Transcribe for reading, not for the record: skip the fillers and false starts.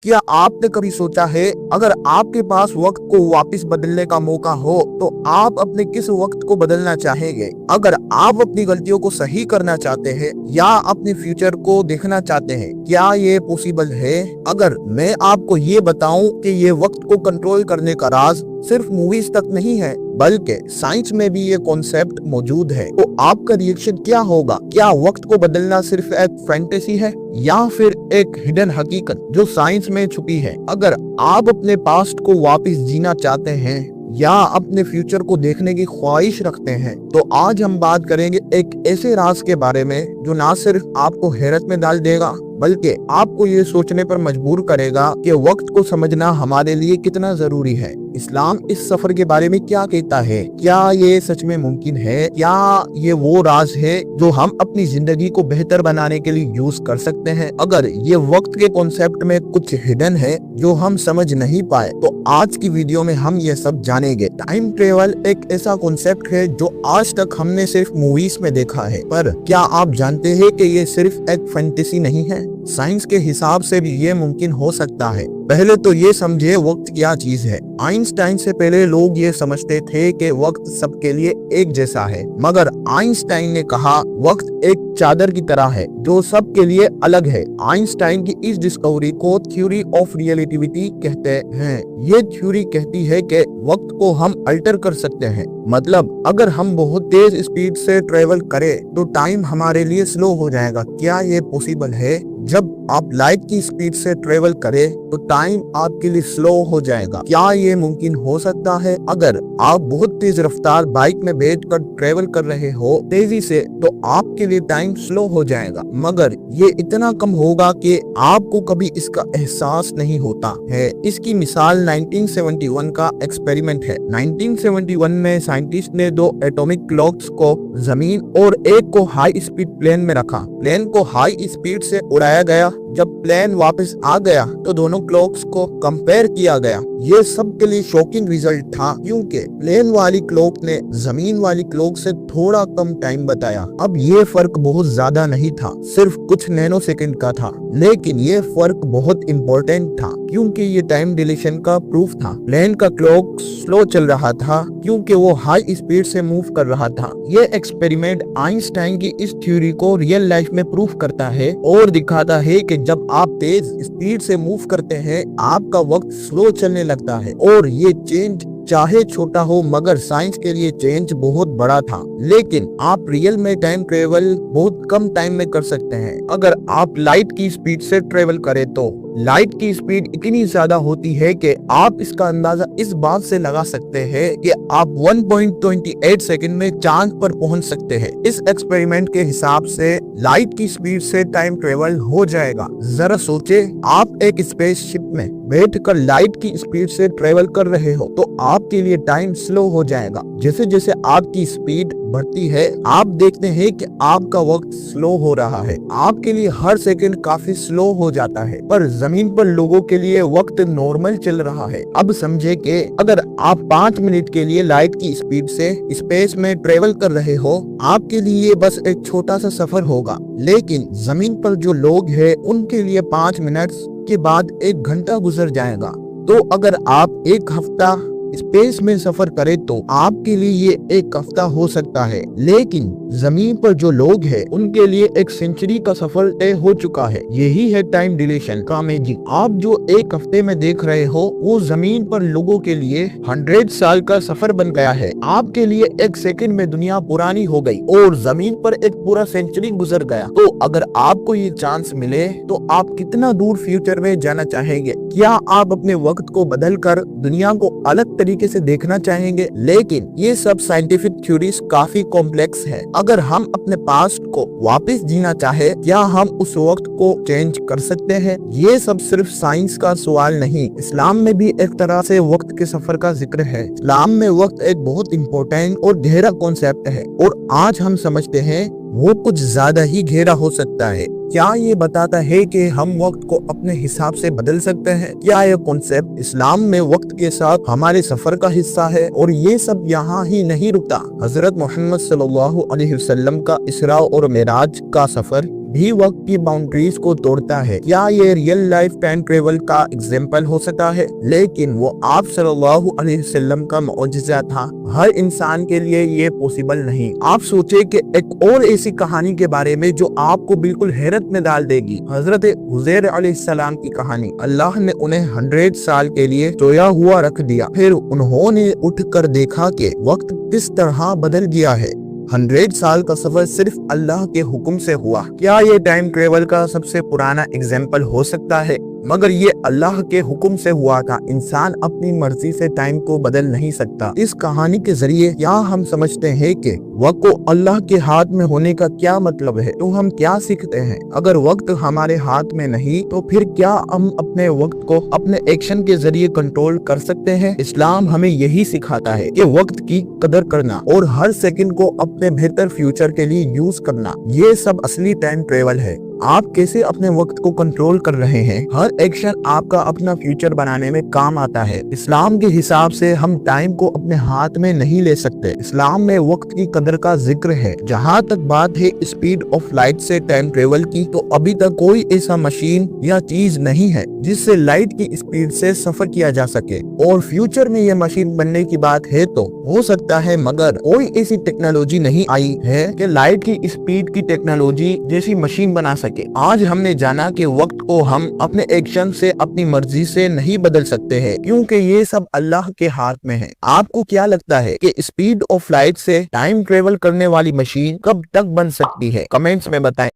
क्या आपने कभी सोचा है अगर आपके पास वक्त को वापस बदलने का मौका हो तो आप अपने किस वक्त को बदलना चाहेंगे? अगर आप अपनी गलतियों को सही करना चाहते हैं या अपने फ्यूचर को देखना चाहते हैं, क्या ये पॉसिबल है? अगर मैं आपको ये बताऊं कि ये वक्त को कंट्रोल करने का राज सिर्फ मूवीज तक नहीं है बल्कि साइंस में भी ये कॉन्सेप्ट मौजूद है, तो आपका रिएक्शन क्या होगा? क्या वक्त को बदलना सिर्फ एक फैंटेसी है या फिर एक हिडन हकीकत जो साइंस में छुपी है? अगर आप अपने पास्ट को वापस जीना चाहते हैं या अपने फ्यूचर को देखने की ख्वाहिश रखते हैं तो आज हम बात करेंगे एक ऐसे राज के बारे में जो ना सिर्फ आपको हैरत में डाल देगा बल्कि आपको ये सोचने पर मजबूर करेगा कि वक्त को समझना हमारे लिए कितना जरूरी है। इस्लाम इस सफर के बारे में क्या कहता है? क्या ये सच में मुमकिन है? क्या ये वो राज है जो हम अपनी जिंदगी को बेहतर बनाने के लिए यूज कर सकते हैं? अगर ये वक्त के कॉन्सेप्ट में कुछ हिडन है जो हम समझ नहीं पाए तो आज की वीडियो में हम ये सब जानेंगे। टाइम ट्रेवल एक ऐसा कॉन्सेप्ट है जो आज तक हमने सिर्फ मूवीज में देखा है, पर क्या आप जानते हैं कि ये सिर्फ एक फैंटेसी नहीं है? साइंस के हिसाब से भी ये मुमकिन हो सकता है। पहले तो ये समझे वक्त क्या चीज है। आइंस्टाइन से पहले लोग ये समझते थे कि वक्त सबके लिए एक जैसा है, मगर आइंस्टाइन ने कहा वक्त एक चादर की तरह है जो सबके लिए अलग है। आइंस्टाइन की इस डिस्कवरी को थ्योरी ऑफ रिलेटिविटी कहते हैं। ये थ्योरी कहती है कि वक्त को हम अल्टर कर सकते हैं, मतलब अगर हम बहुत तेज स्पीड से ट्रेवल करें तो टाइम हमारे लिए स्लो हो जाएगा। क्या ये पॉसिबल है? जब आप लाइट की स्पीड से ट्रेवल करें तो टाइम आपके लिए स्लो हो जाएगा। क्या ये मुमकिन हो सकता है? अगर आप बहुत तेज रफ्तार बाइक में बैठकर ट्रेवल कर रहे हो तेजी से तो आपके लिए टाइम स्लो हो जाएगा, मगर ये इतना कम होगा कि आपको कभी इसका एहसास नहीं होता है। इसकी मिसाल 1971 का एक्सपेरिमेंट है। 1971 में साइंटिस्ट ने 2 एटॉमिक क्लॉक्स को जमीन और एक को हाई स्पीड प्लेन में रखा। प्लेन को हाई स्पीड से उड़ाया गया। जब प्लेन वापस आ गया तो दोनों क्लॉक्स को कंपेयर किया गया। ये सबके लिए शॉकिंग रिजल्ट था क्योंकि प्लेन वाली क्लॉक ने जमीन वाली क्लॉक से थोड़ा कम टाइम बताया। अब ये फर्क बहुत ज्यादा नहीं था, सिर्फ कुछ नैनो सेकंड का था, लेकिन ये फर्क बहुत इम्पोर्टेंट था क्योंकि ये टाइम डिलेशन का प्रूफ था। प्लेन का क्लॉक स्लो चल रहा था क्योंकि वो हाई स्पीड से मूव कर रहा था। ये एक्सपेरिमेंट आइंस्टाइन की इस थ्योरी को रियल लाइफ में प्रूफ करता है और दिखाता है कि जब आप तेज स्पीड से मूव करते हैं आपका वक्त स्लो चलने लगता है। और ये चेंज चाहे छोटा हो मगर साइंस के लिए चेंज बहुत बड़ा था। लेकिन आप रियल में टाइम ट्रेवल बहुत कम टाइम में कर सकते हैं। अगर आप लाइट की स्पीड से ट्रेवल करें तो लाइट की स्पीड इतनी ज्यादा होती है कि आप इसका अंदाजा इस बात से लगा सकते हैं कि आप 1.28 सेकंड में चांद पर पहुंच सकते हैं। इस एक्सपेरिमेंट के हिसाब से लाइट की स्पीड से टाइम ट्रेवल हो जाएगा। जरा सोचे, आप एक स्पेसशिप में बैठकर लाइट की स्पीड से ट्रेवल कर रहे हो तो आपके लिए टाइम स्लो हो जाएगा। जैसे जैसे आपकी स्पीड बढ़ती है आप देखते हैं कि आपका वक्त स्लो हो रहा है। आपके लिए हर सेकंड काफी स्लो हो जाता है, पर जमीन पर लोगों के लिए वक्त नॉर्मल चल रहा है। अब समझे कि अगर आप 5 मिनट के लिए लाइट की स्पीड से स्पेस में ट्रेवल कर रहे हो आपके लिए बस एक छोटा सा सफर होगा, लेकिन जमीन पर जो लोग हैं उनके लिए 5 मिनट के बाद 1 घंटा गुजर जाएगा। तो अगर आप 1 हफ्ता स्पेस में सफर करें तो आपके लिए ये 1 हफ्ता हो सकता है, लेकिन जमीन पर जो लोग हैं उनके लिए 1 सेंचुरी का सफर तय हो चुका है। यही है टाइम डिलेशन का मैजिक। आप जो 1 हफ्ते में देख रहे हो वो जमीन पर लोगों के लिए 100 साल का सफर बन गया है। आपके लिए 1 सेकंड में दुनिया पुरानी हो गई और जमीन पर 1 पूरा सेंचुरी गुजर गया। तो अगर आपको ये चांस मिले तो आप कितना दूर फ्यूचर में जाना चाहेंगे? क्या आप अपने वक्त को बदल कर दुनिया को अलग तरीके से देखना चाहेंगे? लेकिन ये सब साइंटिफिक थ्योरीज काफी कॉम्प्लेक्स है। अगर हम अपने पास्ट को वापस जीना चाहे क्या हम उस वक्त को चेंज कर सकते हैं? ये सब सिर्फ साइंस का सवाल नहीं, इस्लाम में भी एक तरह से वक्त के सफर का जिक्र है। इस्लाम में वक्त एक बहुत इम्पोर्टेंट और गहरा कॉन्सेप्ट है और आज हम समझते हैं वो कुछ ज्यादा ही गहरा हो सकता है। क्या ये बताता है कि हम वक्त को अपने हिसाब से बदल सकते हैं? क्या ये कॉन्सेप्ट इस्लाम में वक्त के साथ हमारे सफर का हिस्सा है? और ये सब यहाँ ही नहीं रुकता। हजरत मोहम्मद सल्लल्लाहु अलैहि वसल्लम का इसरा और मेराज का सफर भी वक्त की बाउंड्रीज को तोड़ता है। क्या ये रियल लाइफ टाइम ट्रेवल का एग्जाम्पल हो सकता है? लेकिन वो आप सल्लल्लाहु अलैहि वसल्लम का मौजज़ा था, हर इंसान के लिए ये पॉसिबल नहीं। आप सोचे कि एक और ऐसी कहानी के बारे में जो आपको बिल्कुल हैरत में डाल देगी, हजरत उज़ैर अलैहिस्सलाम की कहानी। अल्लाह ने उन्हें 100 साल के लिए सोया हुआ रख दिया, फिर उन्होंने उठकर देखा कि वक्त किस तरह बदल गया है। 100 साल का सफर सिर्फ अल्लाह के हुक्म से हुआ। क्या ये टाइम ट्रेवल का सबसे पुराना एग्जाम्पल हो सकता है? मगर ये अल्लाह के हुक्म से हुआ था। इंसान अपनी मर्जी से टाइम को बदल नहीं सकता। इस कहानी के जरिए यहाँ हम समझते हैं कि वक्त को अल्लाह के हाथ में होने का क्या मतलब है। तो हम क्या सीखते हैं? अगर वक्त हमारे हाथ में नहीं तो फिर क्या हम अपने वक्त को अपने एक्शन के जरिए कंट्रोल कर सकते हैं? इस्लाम हमें यही सिखाता है कि वक्त की कदर करना और हर सेकंड को अपने बेहतर फ्यूचर के लिए यूज करना, ये सब असली टाइम ट्रेवल है। आप कैसे अपने वक्त को कंट्रोल कर रहे हैं? हर एक्शन आपका अपना फ्यूचर बनाने में काम आता है। इस्लाम के हिसाब से हम टाइम को अपने हाथ में नहीं ले सकते। इस्लाम में वक्त की कदर का जिक्र है। जहाँ तक बात है स्पीड ऑफ लाइट से टाइम ट्रेवल की, तो अभी तक कोई ऐसा मशीन या चीज नहीं है जिससे लाइट की स्पीड से सफर किया जा सके। और फ्यूचर में ये मशीन बनने की बात है तो हो सकता है, मगर कोई ऐसी टेक्नोलॉजी नहीं आई है कि लाइट की स्पीड की टेक्नोलॉजी जैसी मशीन बना सके। आज हमने जाना कि वक्त को हम अपने एक्शन से अपनी मर्जी से नहीं बदल सकते हैं, क्योंकि ये सब अल्लाह के हाथ में है। आपको क्या लगता है कि स्पीड ऑफ लाइट से टाइम ट्रेवल करने वाली मशीन कब तक बन सकती है? कमेंट्स में बताएं।